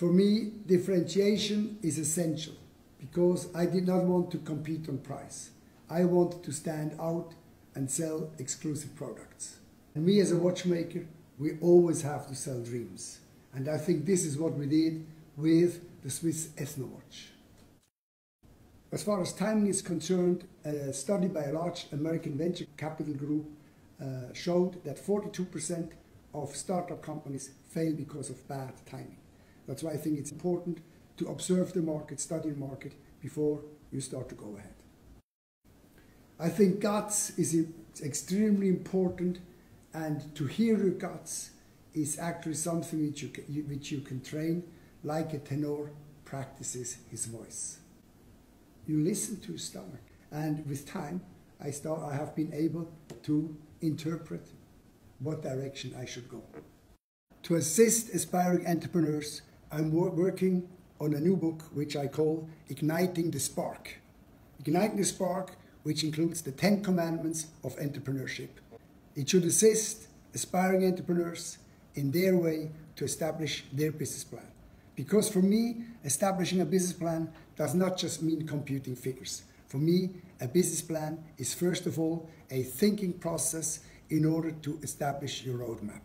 For me, differentiation is essential because I did not want to compete on price. I wanted to stand out and sell exclusive products. And me as a watchmaker, we always have to sell dreams. And I think this is what we did with the Swiss Ethno-watch. As far as timing is concerned, a study by a large American venture capital group showed that 42% of startup companies fail because of bad timing. That's why I think it's important to observe the market, study the market before you start to go ahead. I think guts is extremely important, and to hear your guts is actually something which you can train, like a tenor practices his voice. You listen to your stomach, and with time I have been able to interpret what direction I should go. To assist aspiring entrepreneurs, I'm working on a new book which I call Igniting the Spark. Igniting the Spark, which includes the 10 commandments of entrepreneurship. It should assist aspiring entrepreneurs in their way to establish their business plan. Because for me, establishing a business plan does not just mean computing figures. For me, a business plan is first of all a thinking process in order to establish your roadmap.